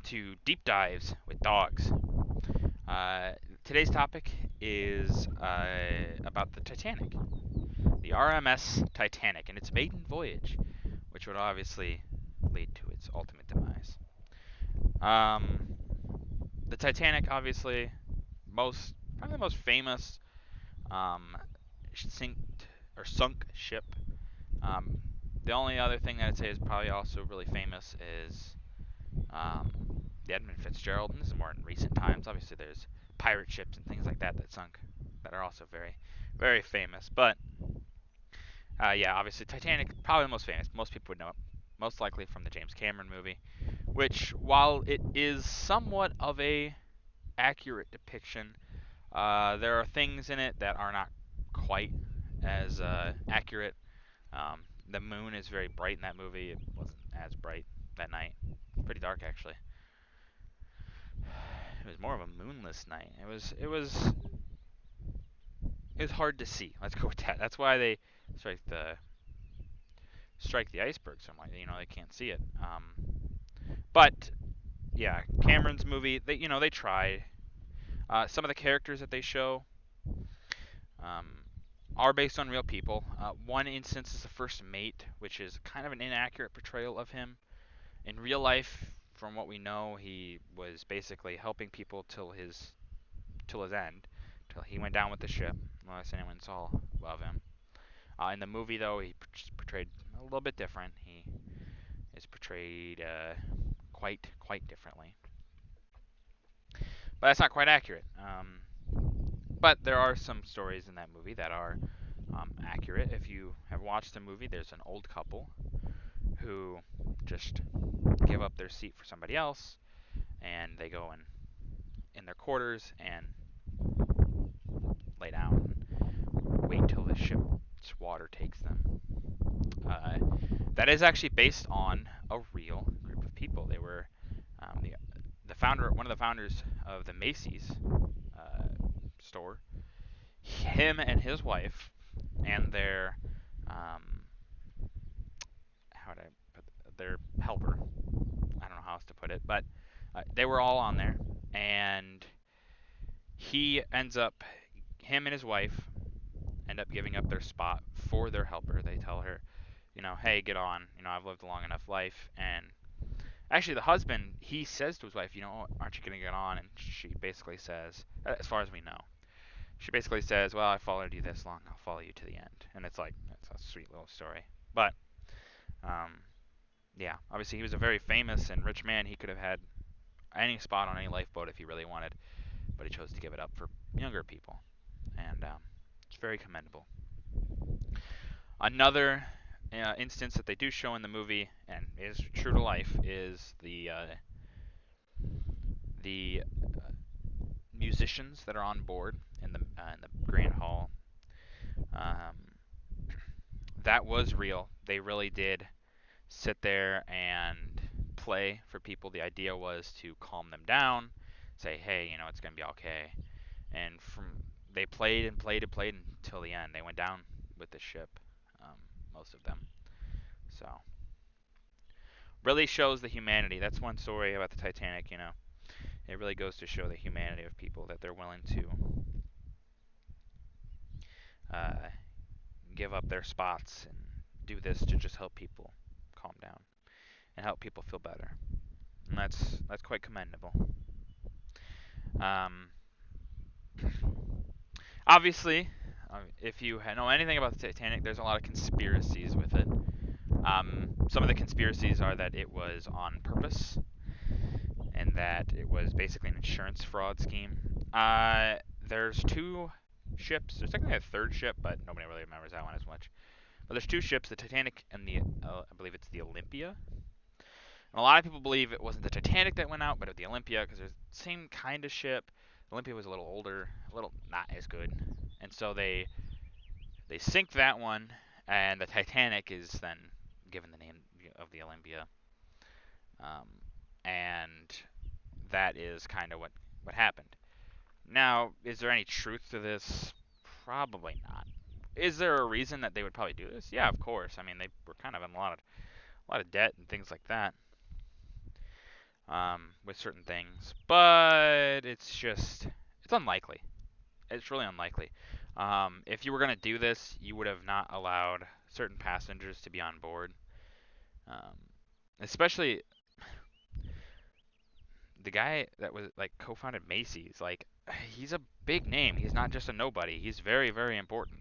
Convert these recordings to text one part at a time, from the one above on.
to Deep Dives with Dogs. Uh, Today's topic is about the Titanic, the RMS Titanic, and its maiden voyage, which would obviously lead to its ultimate demise. Um, the Titanic, obviously, probably the most famous um, sunk ship. Um, the only other thing that I'd say is probably also really famous is um, the Edmund Fitzgerald, and this is more in recent times. Obviously, there's pirate ships and things like that that sunk that are also very, very famous. But yeah, obviously Titanic probably the most famous. Most people would know it, most likely from the James Cameron movie, which while it is somewhat of a accurate depiction, there are things in it that are not quite as accurate. Um, the moon is very bright in that movie. It wasn't as bright that night. Pretty dark actually. It was more of a moonless night. It was hard to see. Let's go with that. That's why they strike the strike the iceberg so much. They can't see it. But yeah, Cameron's movie. They try. Some of the characters that they show um, are based on real people. One instance is the first mate, which is kind of an inaccurate portrayal of him. In real life, from what we know, he was basically helping people till his end, till he went down with the ship, unless anyone saw above him. In the movie, though, he portrayed a little bit different. He is portrayed quite differently, but that's not quite accurate. But there are some stories in that movie that are accurate. If you have watched the movie, there's an old couple who just give up their seat for somebody else, and they go in their quarters and lay down and wait till the ship's water takes them. Uh, that is actually based on a real group of people. They were one of the founders of the Macy's store. Him and his wife and their how would I put their helper. I don't know how else to put it, but they were all on there, and he ends up him and his wife end up giving up their spot for their helper. They tell her, hey, get on. I've lived a long enough life. And actually, the husband, he says to his wife, aren't you going to get on? And she basically says, as far as we know, she basically says, well, I followed you this long. I'll follow you to the end. And it's like, that's a sweet little story. But, yeah, obviously he was a very famous and rich man. He could have had any spot on any lifeboat if he really wanted, but he chose to give it up for younger people. And it's very commendable. Another instance that they do show in the movie and is true to life is the musicians that are on board in the Grand Hall. Um, that was real. They really did sit there and play for people. The idea was to calm them down, say, hey, it's gonna be okay. And they played and played and played until the end. They went down with the ship, most of them. So really shows the humanity. That's one story about the Titanic. It really goes to show the humanity of people that they're willing to uh, give up their spots and do this to just help people calm down and help people feel better. And that's quite commendable. Um, Obviously, if you know anything about the Titanic, there's a lot of conspiracies with it. Some of the conspiracies are that it was on purpose and that it was basically an insurance fraud scheme. There's two ships. There's technically a third ship, but nobody really remembers that one as much. But there's two ships, the Titanic and I believe it's the Olympia. And a lot of people believe it wasn't the Titanic that went out, but the Olympia, because they're the same kind of ship. The Olympia was a little older, a little not as good, and so they sink that one, and the Titanic is then given the name of the Olympia. Um, and that is kind of what happened. Now, is there any truth to this? Probably not. Is there a reason that they would probably do this? Yeah, of course. I mean, they were kind of in a lot of debt and things like that. with certain things, but it's unlikely. It's really unlikely. If you were going to do this, you would have not allowed certain passengers to be on board. Um, especially the guy that was like co-founded Macy's. Like, he's a big name. He's not just a nobody. He's very, very important.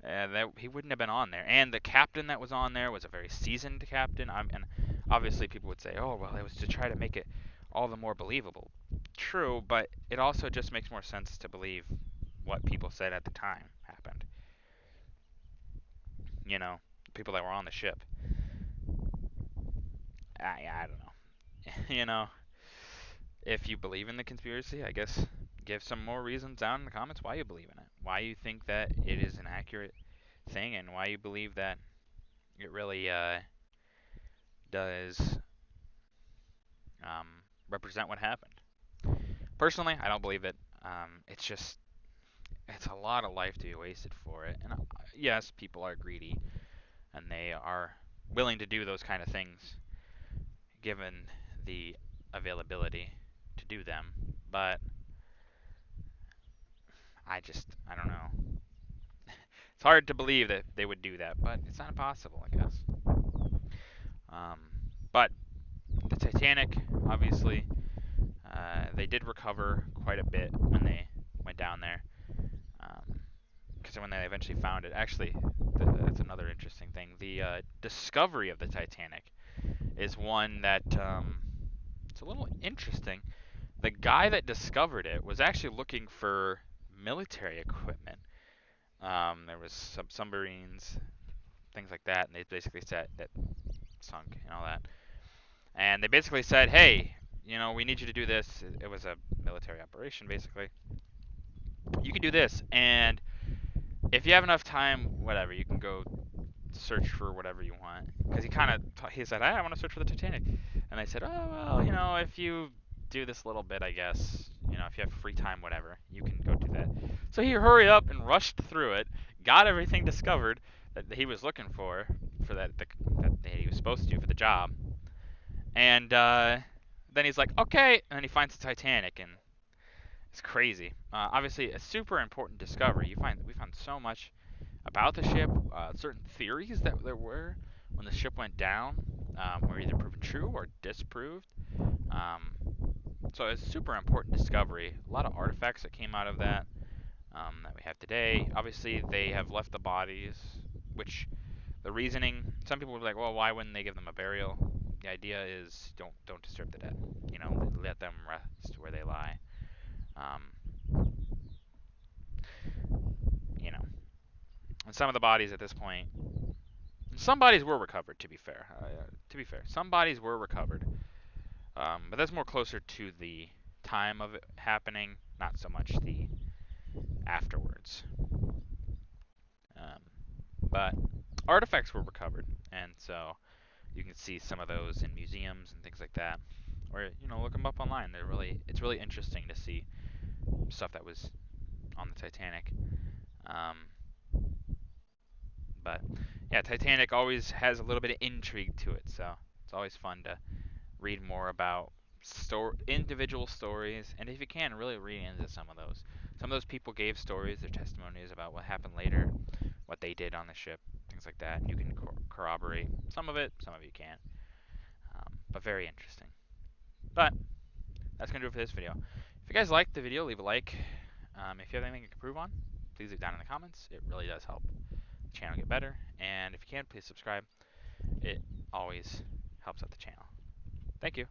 That he wouldn't have been on there. And the captain that was on there was a very seasoned captain. And obviously people would say, "Oh, well, it was to try to make it all the more believable." True, but it also just makes more sense to believe what people said at the time happened. You know, people that were on the ship. I don't know. You know, if you believe in the conspiracy, I guess give some more reasons down in the comments why you believe in it. Why you think that it is an accurate thing and why you believe that it really does um, represent what happened. Personally, I don't believe it. It's a lot of life to be wasted for it. And yes, people are greedy and they are willing to do those kind of things given the availability to do them. But I don't know. It's hard to believe that they would do that, but it's not impossible, I guess. Um, but the Titanic, obviously, they did recover quite a bit when they went down there. Because when they eventually found it, actually, that's another interesting thing. The discovery of the Titanic is one that it's a little interesting. The guy that discovered it was actually looking for military equipment. There was some submarines, things like that, and they basically said that sunk and all that. And they basically said, "Hey, we need you to do this." It was a military operation, basically. You can do this, and if you have enough time, whatever, you can go search for whatever you want. Because he said, I want to search for the Titanic. And I said, oh, well, if you do this little bit, I guess, if you have free time, whatever, you can go do that. So he hurried up and rushed through it, got everything discovered that he was looking for that he was supposed to for the job. And then he's like, okay, and then he finds the Titanic, and it's crazy. Obviously, a super important discovery. We found so much about the ship, certain theories that there were when the ship went down were either proven true or disproved. Um, so it's a super important discovery. A lot of artifacts that came out of that we have today. Obviously, they have left the bodies, which the reasoning. Some people were like, well, why wouldn't they give them a burial? The idea is don't disturb the dead. Let them rest where they lie. Um, you know, and some of the bodies at this point some bodies were recovered, to be fair. Some bodies were recovered, but that's more closer to the time of it happening, not so much the afterwards. Um, but artifacts were recovered, and so you can see some of those in museums and things like that. Or look them up online. It's really interesting to see stuff that was on the Titanic. Um, but yeah, Titanic always has a little bit of intrigue to it, so it's always fun to read more about individual stories, and if you can, really read into some of those. Some of those people gave stories, their testimonies about what happened later, what they did on the ship, things like that. You can corroborate some of it, some of you can't. But very interesting. But that's gonna do it for this video. If you guys liked the video, leave a like. If you have anything you can improve on, please leave it down in the comments. It really does help the channel get better. And if you can, please subscribe. It always helps out the channel. Thank you.